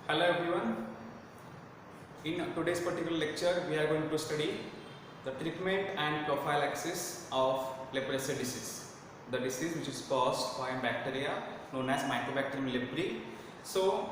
Hello everyone. In today's particular lecture, we are going to study the treatment and prophylaxis of leprosy disease. The disease which is caused by bacteria known as Mycobacterium leprae. So,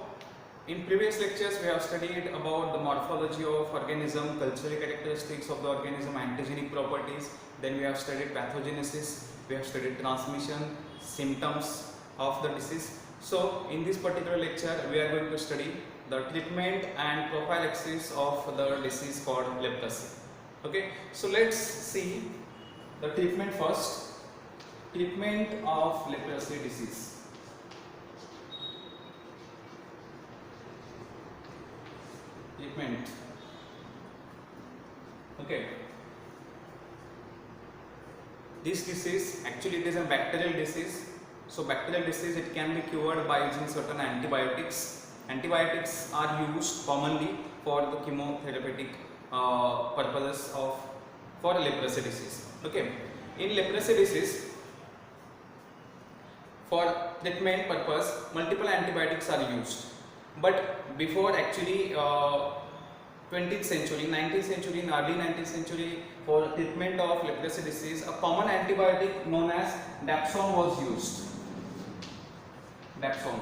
in previous lectures, we have studied about the morphology of organism, cultural characteristics of the organism, antigenic properties. Then we have studied pathogenesis. We have studied transmission, symptoms of the disease. So, in this particular lecture, we are going to study the treatment and prophylaxis of the disease called leprosy. Okay, so let's see the treatment first. Treatment of leprosy disease. Treatment. Okay. This disease, actually it is a bacterial disease. So bacterial disease, it can be cured by using certain antibiotics. Antibiotics are used commonly for the chemotherapeutic purposes for leprosy disease. Okay. In leprosy disease, for treatment purpose, multiple antibiotics are used. But before actually 20th century, 19th century, in early 19th century, for treatment of leprosy disease, a common antibiotic known as Dapsone was used. Dapsone.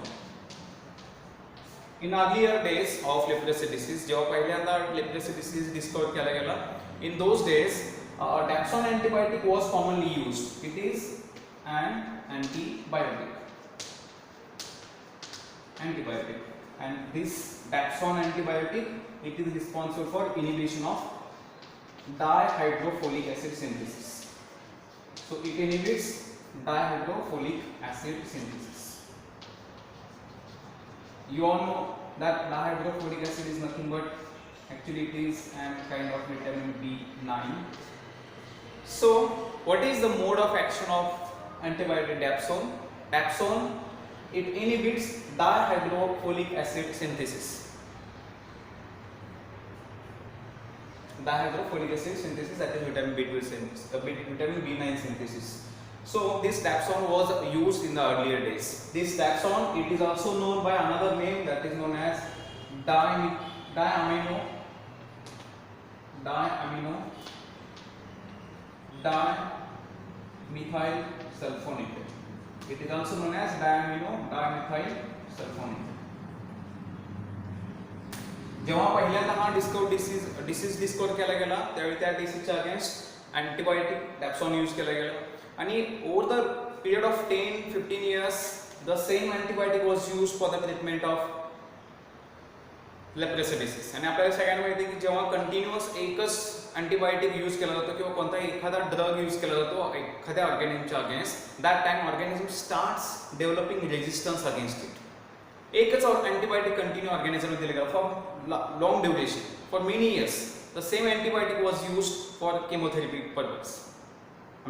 In earlier days of leprosy disease, जेव्हा पहिल्यांदा leprosy disease discovered केला गेला, in those days, Dapsone antibiotic was commonly used. It is an antibiotic. And this Dapsone antibiotic, it is responsible for inhibition of dihydrofolic acid synthesis. So it inhibits dihydrofolic acid synthesis. You all know that dihydrofolic acid is nothing but, actually it is a kind of vitamin B9. So what is the mode of action of antibiotic Dapsone? Dapsone, it inhibits dihydrofolic acid synthesis. Dihydrofolic acid synthesis, that is vitamin B12 synthesis, vitamin B9 synthesis. So this Dapsone was used in the earlier days. This Dapsone, it is also known by another name, that is known as dimethyl sulfonate. It is also known as dimethyl sulfonate. जेव्हा पहिल्यांदा हा disease discover केला गेला त्यावेळी त्या डिसीजच्या against antibiotic डॅप्सॉन use केला गेला आणि over the period of 10-15 years the same antibiotic was used for the treatment of leprosy disease. आणि आपल्याला सगळ्यांना माहिती आहे की जेव्हा कंटिन्युअस एकच अँटीबायोटिक यूज केला जातो किंवा कोणताही एखादा ड्रग यूज केला जातो एखाद्या ऑर्गॅनिझमच्या against, that time organism starts developing resistance against it. एकच अँटीबायोटिक कंटिन्यू ऑर्गॅनिझमला दिले गेला for long duration, for many years. The same antibiotic was used for chemotherapy purpose,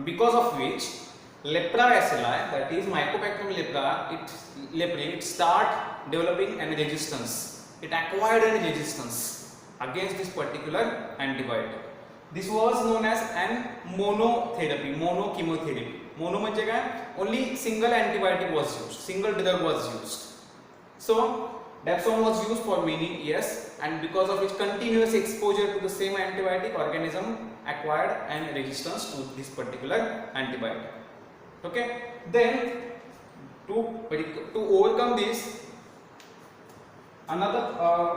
because of which lepra bacilli, that is Mycobacterium leprae, it start developing an resistance. It acquired a resistance against this particular antibiotic. This was known as an monotherapy, monochemotherapy. Mono म्हणजे काय? Only single antibiotic was used, single drug was used. So Dapsone was used for many years, and because of its continuous exposure to the same antibiotic, organism acquired an resistance to this particular antibiotic. Okay, then to overcome this, another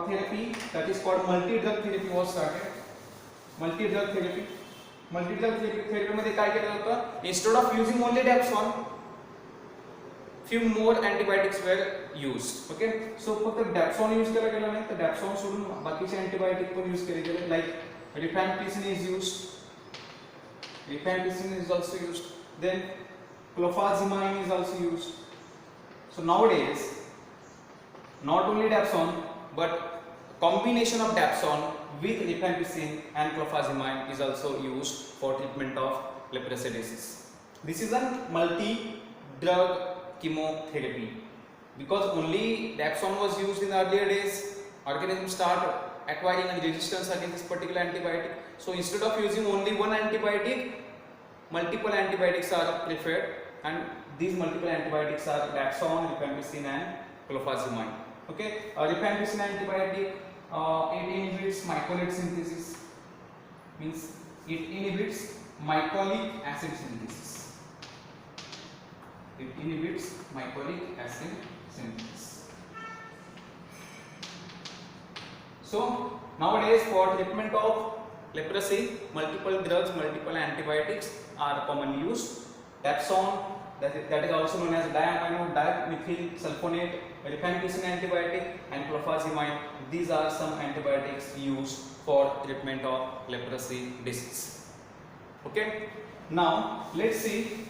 therapy, that is called multi-drug therapy, was started. Multi-drug therapy मध्ये काय केलं होतं? Instead of using only Dapsone, few more antibiotics were used. Okay, so फक्त Dapsone use केला गेला नाही, तर Dapsone सोडून बाकीचे अँटीबायोटिक पण यूज केले गेले. Like rifampicin is used. Rifampicin is also used. Then clofazimine is also used. So nowadays, not only Dapsone, but combination of Dapsone with rifampicin and clofazimine is also used for treatment of leprosy disease. This is a multi-drug chemotherapy. Because only Dapsone was used in the earlier days, organism start acquiring a resistance against this particular antibiotic. So instead of using only one antibiotic, multiple antibiotics are preferred, and these multiple antibiotics are Dapsone, rifampicin and clofazimine. Okay, rifampicin antibiotic, it inhibits mycolate synthesis, means it inhibits mycolic acid synthesis. It inhibits mycolic acid synthesis. So nowadays for treatment of leprosy, multiple drugs, multiple antibiotics are commonly used. Dapsone, that is also known as diamino dimethyl sulfonate, rifampicin antibiotic, and clofazimine. These are some antibiotics used for treatment of leprosy disease. Okay, now let's see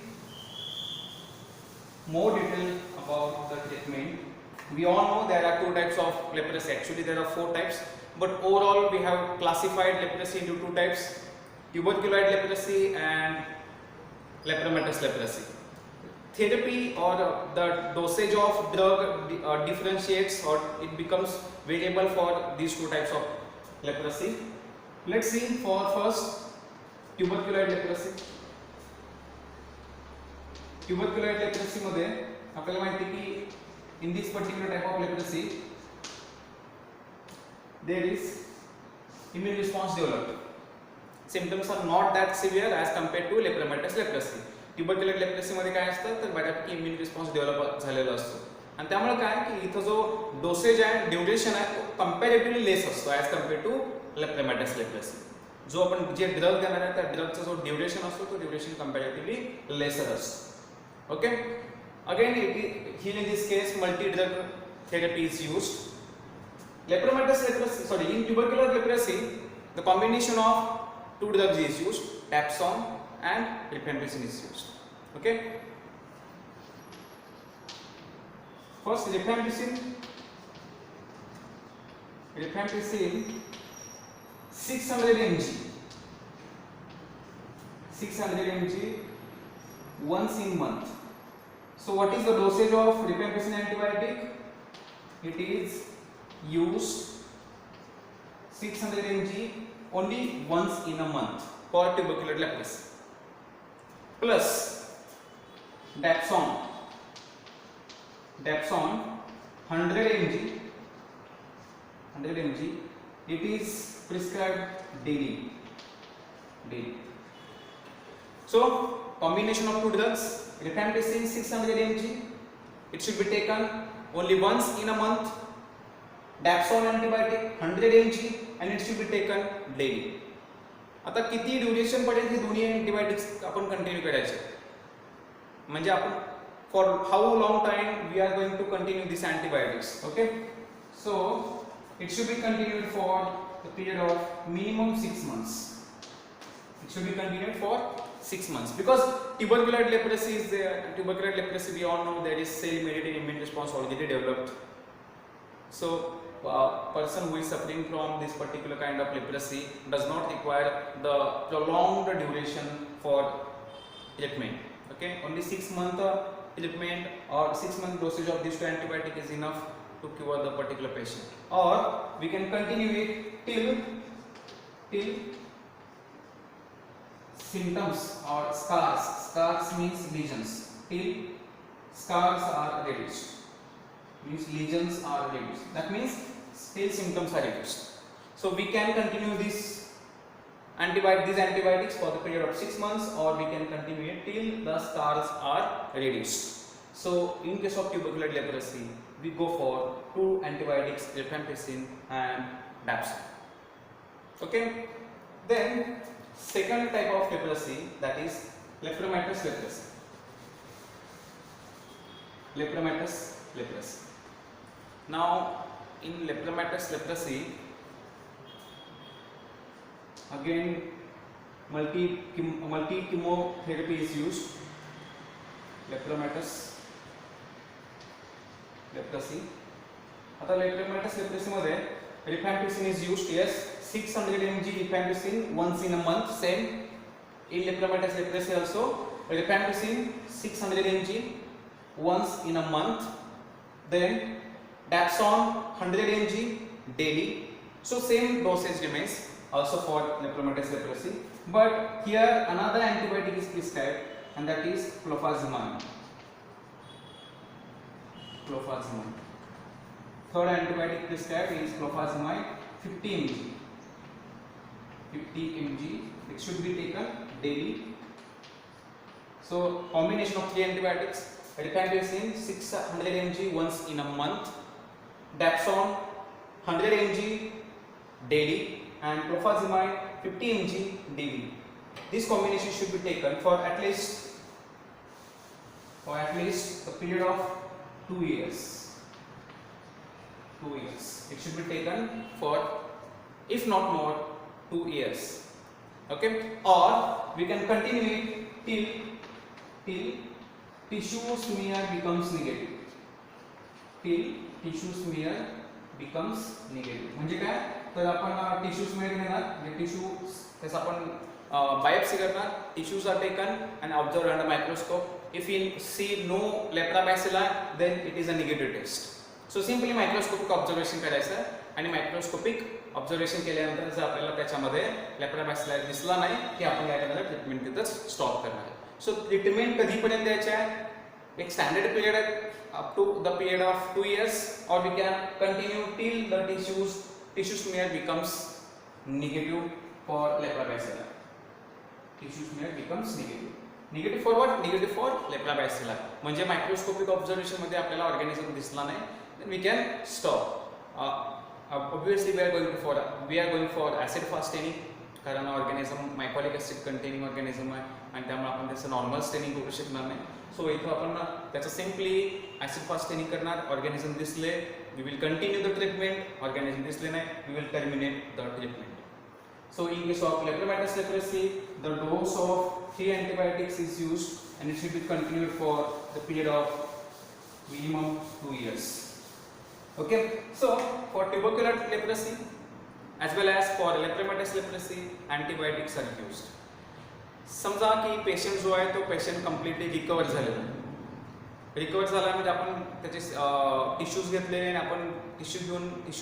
more detail about the treatment. We all know there are two types of leprosy. Actually there are four types, but overall we have classified leprosy into two types: tuberculoid leprosy and lepromatous leprosy. Therapy or the dosage of drug differentiates, or it becomes variable for these two types of leprosy. Let's see for first tuberculoid leprosy. Tuberculoid leprosy मध्ये आपल्याला माहिती की in this particular type of leprosy there is immune response developed. Symptoms are not that severe as compared to lepromatous leprosy. Tuberculoid leprosy मध्ये काय असतं तर बऱ्यापैकी immune response develop झालेला असतो, आणि त्यामुळे काय की इथं जो डोसेज आहे, ड्युरेशन आहे, तो कंपॅरेटिव्हली लेस असतो ॲज कम्पेअर टू लेप्रोमॅटस लेप्रेसी. जो आपण जे ड्रग देणार आहे त्या ड्रगचा जो ड्युरेशन असतो तो ड्युरेशन कंपॅरेटिव्हली लेसर असतो. Okay, again here in this case multi drug therapy is used. Lepromatous leprosy, sorry, in tubercular leprosy the combination of two drugs is used, dapsone and rifampicin is used. Okay, first rifampicin 600 mg once in month. So what is the dosage of rifampicin antibiotic? It is used 600 mg only once in a month for tubercular leprosy, plus dapsone 100 mg, it is prescribed daily. So combination of two drugs, rifampicin 600 mg, it should be taken only once in a month. Dapsone antibiotic 100 mg and it should be taken daily. आता किती duration पर्यंत हे दोन्ही antibiotics आपण continue करायचे, म्हणजे आपण for how long time we are going to continue this antibiotics. Okay, so it should be continued for the period of minimum 6 months. It should be continued for 6 months because tuberculoid leprosy is there. Tuberculoid leprosy, we all know there is cell-mediated immune response already developed. So person who is suffering from this particular kind of leprosy does not require the prolonged duration for treatment. Okay, only 6 month treatment or 6 month dosage of these two antibiotic is enough to cure the particular patient, or we can continue it till symptoms or scars means lesions, till scars are reduced, means lesions are reduced, that means still symptoms are reduced. So we can continue these antibiotics for the period of 6 months, or we can continue it till the scars are reduced. So in case of tuberculoid leprosy we go for two antibiotics, rifampicin and dapsone. Okay, then second type of leprosy, that is lepromatous leprosy. Now in lepromatous leprosy again multi chemotherapy is used. Lepromatous leprosy, आता lepromatous leprosy मध्ये rifampicin is used. Yes, 600 mg rifampicin once in a month. Same in lepromatous leprosy also, rifampicin 600 mg once in a month. Then dapsone 100 mg daily. So same dosage remains also for lepromatous leprosy, but here another antibiotic is prescribed, and that is clofazimine third antibiotic prescribed is clofazimide 50 mg. 50 mg. It should be taken daily. So combination of 3 antibiotics: rifampicin 600 mg once in a month, dapsone 100 mg daily, and clofazimide 50 mg daily. This combination should be taken for at least a period of 2 years. 2 years. It should be taken for, if not more, 2 years. Okay? Or we can continue it till tissue smear becomes negative. Till tissue smear becomes negative. म्हणजे काय? तर आपण tissue स्मेअर घेणार, म्हणजे tissue त्याचा आपण biopsy करणार. Tissues are taken and observed under microscope. If we see no leprabacilli, then it is a negative test. So simply microscopic observation करायचं आणि मायक्रोस्कोपिक ऑब्झर्वेशन केल्यानंतर जर आपल्याला त्याच्यामध्ये लेप्राबॅसिलस दिसला नाही की आपण काय करणार, ट्रीटमेंट तिथंच स्टॉप करणार. सो ट्रीटमेंट कधीपर्यंत द्यायची आहे? एक स्टँडर्ड पिरियड आहे, up to the period of 2 years, or we can continue till the tissue smear becomes negative for leprabacilli. Tissue smear becomes negative. Negative for what? Negative for leprabacilli. म्हणजे microscopic observation मध्ये आपल्याला organism दिसला नाही, then we can stop. Obviously we are going for acid fast staining, कारण organism मायकॉलिक acid containing organism आहे आणि त्यामुळे आपण त्याचं नॉर्मल स्टेनिंग करू शकणार नाही. सो इथं आपण त्याचं सिम्पली ऍसिड फास्ट स्टेनिंग करणार. ऑर्गॅनिझम दिसले, we will continue the treatment. Organism दिसले नाही, we will terminate the treatment. So in case of lepromatous leprosy, the dose of 3 antibiotics is used and it should be continued for the period of minimum 2 years. Okay, so for tubercular leprosy as well as for lepromatous leprosy, antibiotics are used. समजा की patient जो आहे तो patient completely recover झालेला आहे. Recover झाला म्हणजे आपण त्याचे टिश्यूज घेतले आणि आपण टिश्यू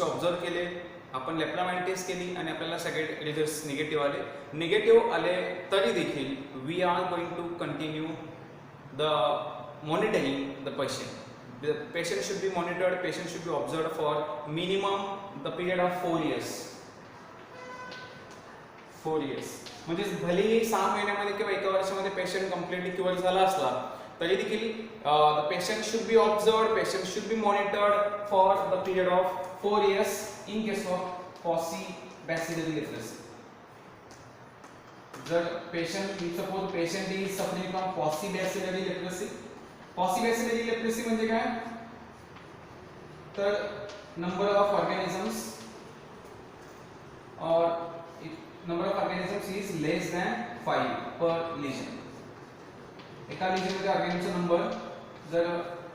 ऑब्झर्व केले, आपण लेप्रामाइड टेस्ट केली आणि आपल्याला सगळे रिझल्ट्स निगेटिव्ह आले तरी देखील we are going to continue the monitoring the patient. The patient should be monitored, patient should be observed for minimum the period of 4 years. 4 years. म्हणजे भलेही 6 महिन्यामध्ये किंवा 1 वर्षामध्ये पेशंट कम्प्लिटली क्युअर झाला असला तरी देखील the patient should be observed, patient should be monitored for the period of 4 years in case of paucibacillary leprosy. जर patient, suppose patient is suffering from paucibacillary leprosy. Paucibacillary leprosy म्हणजे काय? तर number of organisms is less than 5 per lesion. एका lesion मध्ये ऑर्गॅनिझमचा number जर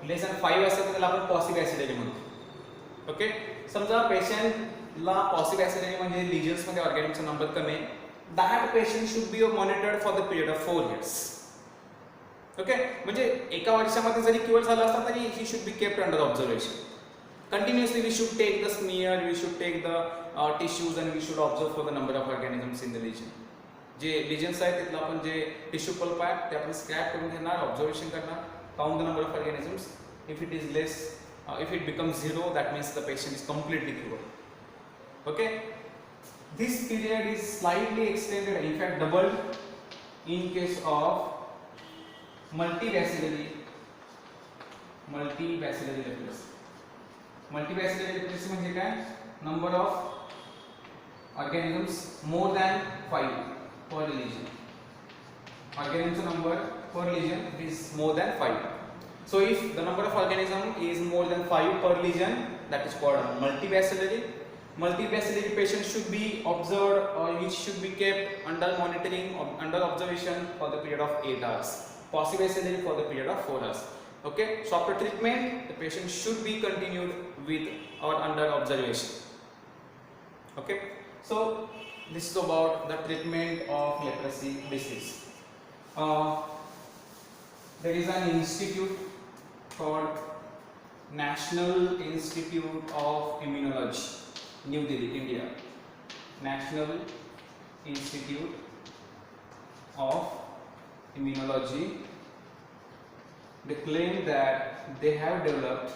less than 5 असेल तर त्याला आपण paucibacillary म्हणतो. ओके, समजा पेशंटला paucibacillary म्हणजे lesions मध्ये ऑर्गॅनिझमचा नंबर कमी आहे, that patient should be monitored for the period of 4 years. Okay, म्हणजे एका वर्षामध्ये जरी क्युअर झाला असता तरी he should be kept under observation. Continuously we should take the smear, we should take the tissues and we should observe for the number of organisms in the lesion. J lesions आहेत तिथला आपण जे tissue pulp आहे ते आपण scrap करून घेणार, observation करणार, count the number of organisms. If it is less, if it becomes 0, that means the patient is completely cured. Okay, this period is slightly extended, in fact doubled in case of multibacillary leprosy. Multibacillary leprosy म्हणजे काय? Number of organisms more than 5 per lesion. Organism number per lesion is more than 5. So if the number of organism is more than 5 per lesion, that is called multibacillary. Multibacillary patient should be observed or it should be kept under monitoring or under observation for the period of 8 hours. Paucibacillary for the period of 4 hours. Okay, so after treatment the patient should be continued with or under observation. Okay, so this is about the treatment of leprosy disease. There is an institute called National Institute of Immunology, New Delhi, India. National Institute of Immunology. They claim that they have developed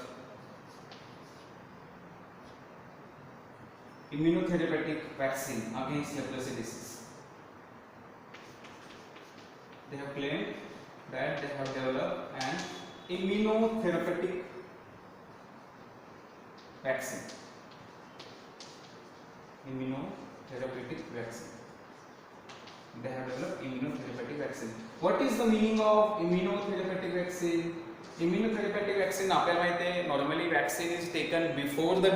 immunotherapeutic vaccine against leprosy disease. They have claimed that they have developed an immunotherapeutic vaccine. Immunotherapeutic vaccine. They have developed immunotherapeutic vaccine. What is the meaning of immunotherapeutic vaccine? Immunotherapeutic vaccine आपल्याला माहिती आहे normally vaccine is taken before the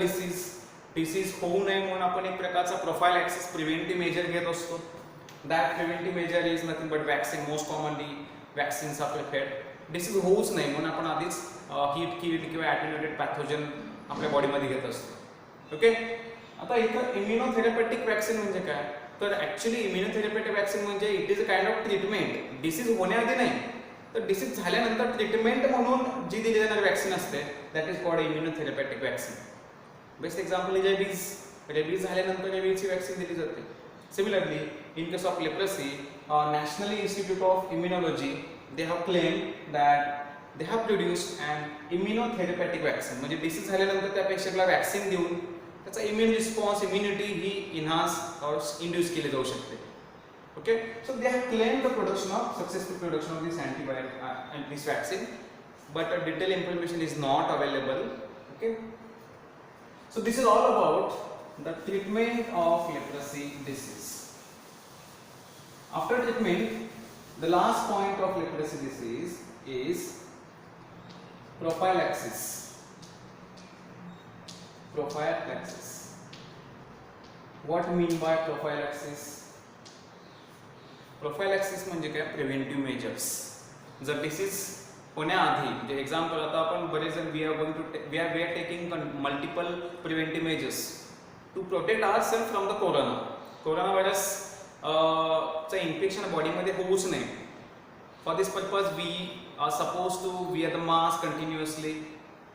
disease होऊ नये म्हणून आपण एक प्रकारचा profile access preventive measure घेत असतो. That preventive measure is nothing but vaccine. Most commonly vaccines are preferred disease होऊच नाही म्हणून आपण आधीच हीट किल्ड किंवा ॲटेन्युएटेड पॅथोजन आपल्या बॉडीमध्ये घेत असतो. ओके, आता इथं इम्युनोथेरपेटिक वॅक्सिन म्हणजे काय तर ॲक्च्युली इम्युनोथेरपेटिक वॅक्सिन म्हणजे it is a kind of treatment. Disease होण्याआधी नाही तर डिसीज झाल्यानंतर ट्रीटमेंट म्हणून जी दिली जाणारी वॅक्सिन असते that is called immunotherapeutic vaccine. Best example is rabies झाल्यानंतर रेबीजची वॅक्सिन दिली जाते. Similarly in case of leprosy national institute of immunology they have claimed that they have produced and immunotherapeutic vaccine. म्हणजे disease झाल्यानंतर त्या पेशंटला vaccine देऊन त्याचा इम्युन रिस्पॉन्स इम्युनिटी ही इन्हान्स और इंड्यूस केली जाऊ शकते. Okay, so they have claimed the successful production of this antibiotic and this vaccine, but detailed information is not available. Okay, so this is all about the treatment of leprosy disease. After treatment, the last point of leprosy disease is prophylaxis. Prophylaxis. What mean by prophylaxis? प्रोफायलॅक्सिस म्हणजे काय preventive measures. जर disease होण्याआधी म्हणजे example आता आपण बरेच जण we are taking multiple preventive measures to protect our self from the corona virus चं इन्फेक्शन बॉडीमध्ये होऊच नये. For this purpose we are suppose to wear the mask continuously.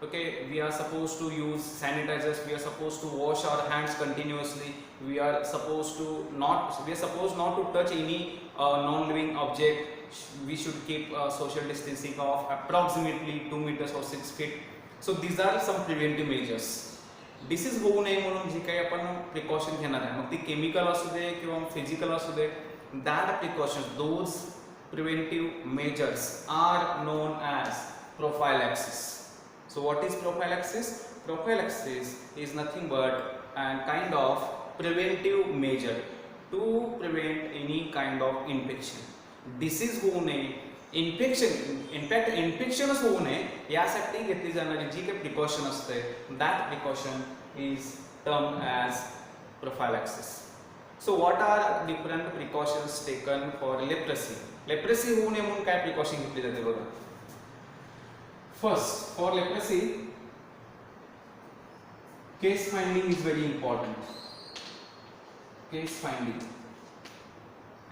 Okay, we are supposed to use sanitizers, we are supposed to wash our hands continuously, we are supposed not to touch any non-living object. We should keep social distancing of approximately 2 meters or 6 feet. So these are some preventive measures. Disease होऊ नये म्हणून जे काही आपण precaution घेणार आहे मग ती chemical असू दे किंवा फिजिकल असू दे that precautions those preventive measures are known as prophylaxis. So what is prophylaxis? Prophylaxis is nothing but a kind of preventive measure to prevent any kind of infection. Disease होऊ नये, इन्फेक्शनच होऊ नये यासाठी घेतली जाणारी जी काही प्रिकॉशन असते that precaution is termed as prophylaxis. So what are different precautions taken for leprosy? Leprosy होऊ नये म्हणून काय प्रिकॉशन घेतली जाते बघा. First, for leprosy, case finding is very important. Case finding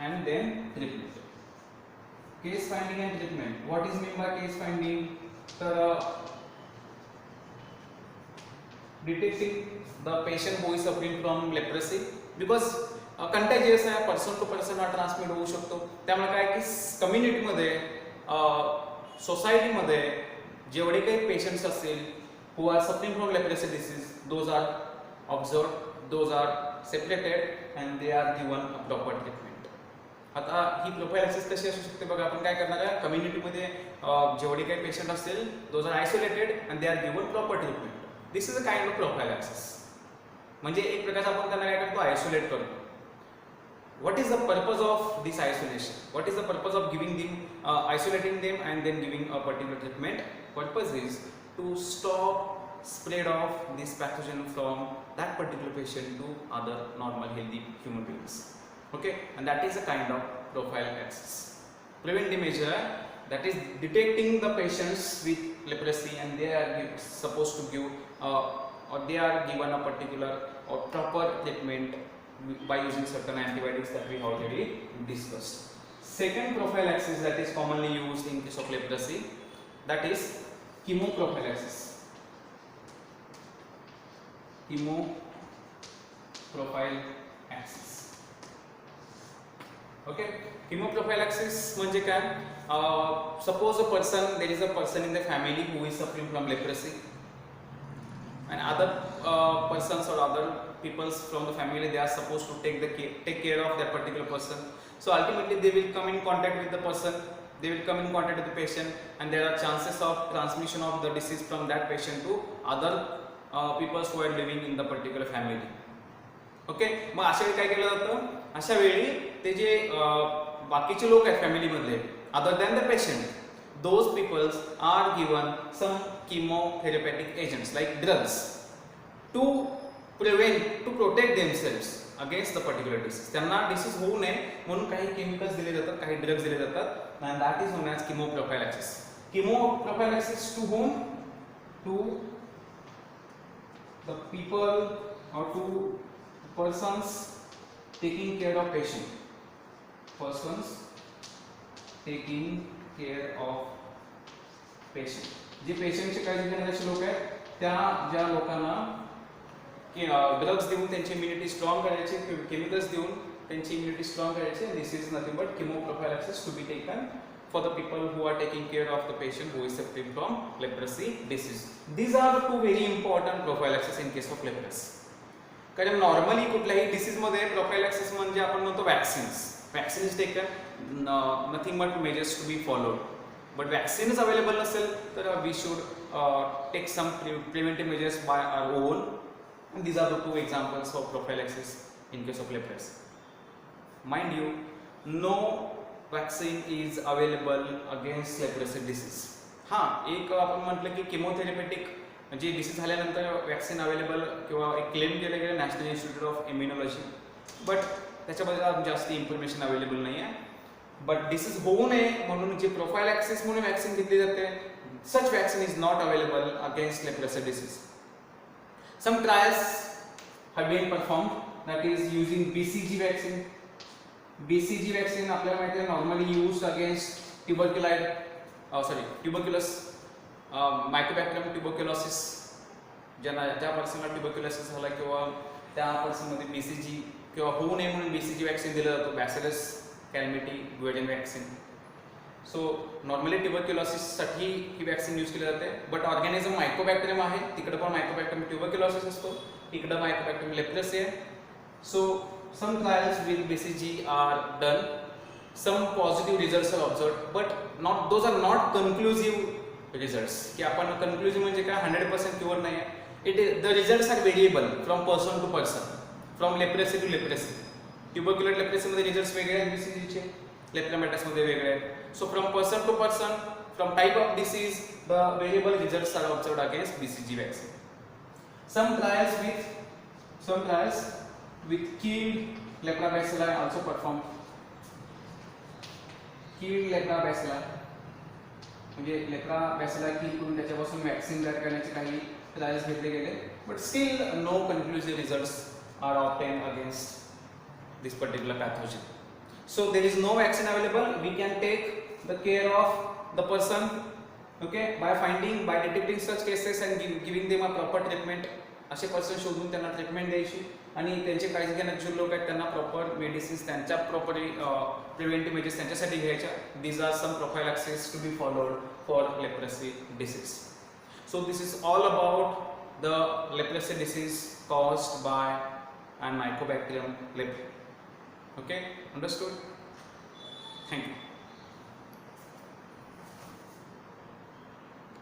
and then treatment. Case finding and treatment. What is meant by case finding? Detecting the patient who is suffering from leprosy because contagious आहे, person to person हा transmit होऊ शकतो. त्यामुळे काय की कम्युनिटीमध्ये सोसायटीमध्ये जेवढे काही पेशंट्स असतील who are suffering from leprosy disease those are observe, those are separated and they are given a proper treatment. आता ही प्रोफायलॅक्सिस कशी असू शकते बघा. आपण काय करणार आहे कम्युनिटीमध्ये जेवढे काही पेशंट असतील those are isolated and they are given proper treatment. This is a kind of prophylaxis. म्हणजे एक प्रकारचा आपण त्यांना काय करतो आयसोलेट करतो. What is the purpose of this isolation? What is the purpose of giving them, isolating them and then giving a particular treatment? Purpose is to stop spread of this pathogen from that particular patient to other normal healthy human beings. Okay, and that is a kind of prophylaxis. Preventive measure that is detecting the patients with leprosy and they are supposed to give or they are given a particular or proper treatment by using certain antibiotics that we already discussed. Second prophylaxis that is commonly used in case of leprosy, that is chemoprophylaxis. Chemoprophylaxis. Okay, chemoprophylaxis म्हणजे काय? Suppose there is a person in the family who is suffering from leprosy, and other persons or other people from the family, they are supposed to take care of that particular person. So ultimately they will come in contact with the person, they will come in contact with the patient, and there are chances of transmission of the disease from that patient to other people who are living in the particular family. Okay, मग अशा वेळी काय केलं जातं, अशा वेळी ते जे बाकीचे लोक आहेत फॅमिलीमधले, other than the patient, those peoples are given some chemotherapeutic agents like drugs to protect themselves against the particular disease. त्यांना डिसीज होऊ नये म्हणून काही केमिकल्स दिले जातात, काही ड्रग्स दिले जातात, and that is known as chemoprophylaxis. Chemoprophylaxis to whom? To the people or to persons taking care of patient. Persons taking care of patient. जे पेशंटचे काळजी घेणारे लोक आहेत, त्या ज्या लोकांना ड्रग्स देऊन त्यांची इम्युनिटी स्ट्रॉंग करायची, केमिकल्स देऊन त्यांची इम्युनिटी स्ट्रॉंग करायची. This is nothing but chemoprophylaxis to be taken for the people who are taking care of the patient who is suffering from leprosy disease. These are the two very important prophylaxis in case of leprosy. कारण normally कुठल्याही disease मध्ये prophylaxis म्हणजे आपण म्हणतो vaccines. Vaccine is taken, nothing but measures to be followed. But vaccines available नसेल तर we should take some preventive measures by our own. And these are the two examples of prophylaxis in case of leprosy. Mind you, no vaccine is available against leprosy disease. हां, एक आपण म्हटलं की केमोथेरपेटिक जे disease झाल्यानंतर vaccine available किंवा एक claim केलं गेलं national institute of immunology, but त्याच्याबद्दल जास्त इन्फॉर्मेशन अवेलेबल नाही आहे. बट डिसीज होऊ नये म्हणून जे प्रोफायलॅक्सिस म्हणून वॅक्सिन घेतली जाते, such vaccine is not available against leprosy disease. Some trials have been performed, that is using BCG vaccine. BCG vaccine आपल्याला माहिती आहे normally used against tuberculosis, Mycobacterium tuberculosis. ज्या पर्सनला ट्युबरक्युलोसिस झाला किंवा त्या पर्सनमध्ये BCG किंवा होऊ नये म्हणून BCG वॅक्सिन दिलं जातं, bacillus Calmette Guerin vaccine. So normally ट्युबरक्युलोसिससाठी ही वॅक्सिन यूज केली जाते. बट ऑर्गॅनिझम मायकोबॅक्टेरियम आहे, तिकडे पण मायकोबॅक्टेरियम ट्युबरक्युलोसिस असतो, इकडे मायकोबॅक्टेरियम लेप्रोसी आहे. So some trials with BCG are done, some positive results are observed, but those are not conclusive results. की आपण कन्क्लुझिव्ह म्हणजे काय 100% क्युअर नाही आहे. The results are variable from person to person, from leprosy to leprosy. Tubercular लेप्रोसीमध्ये results वेगळे आहेत BCGचे, लेप्रोमॅटसमध्ये वेगळे आहेत. So from person to person, from type of disease, the variable results are observed against BCG vaccine. Some trials with killed leprobacilli also performed. Killed leprobacilli म्हणजे लेप्रोबॅसिला किल करून त्याच्यापासून vaccine तयार करण्याचे काही ट्रायल्स घेतले गेले, but still no conclusive results are obtained against this particular pathogen. So there is no vaccine available. We can take the care of the person, okay, by detecting such cases and giving them a proper treatment. असे person शोधून त्यांना treatment द्यायची आणि त्यांचे काळजी घेणारे जे लोक आहेत त्यांना प्रॉपर मेडिसिन्स, त्यांच्या प्रॉपर प्रिव्हेंटिव्ह मेजर्स त्यांच्यासाठी घ्यायच्या. These are some prophylaxis to be followed for leprosy disease. So this is all about the leprosy disease caused by a Mycobacterium leprae. Okay, understood? Thank you.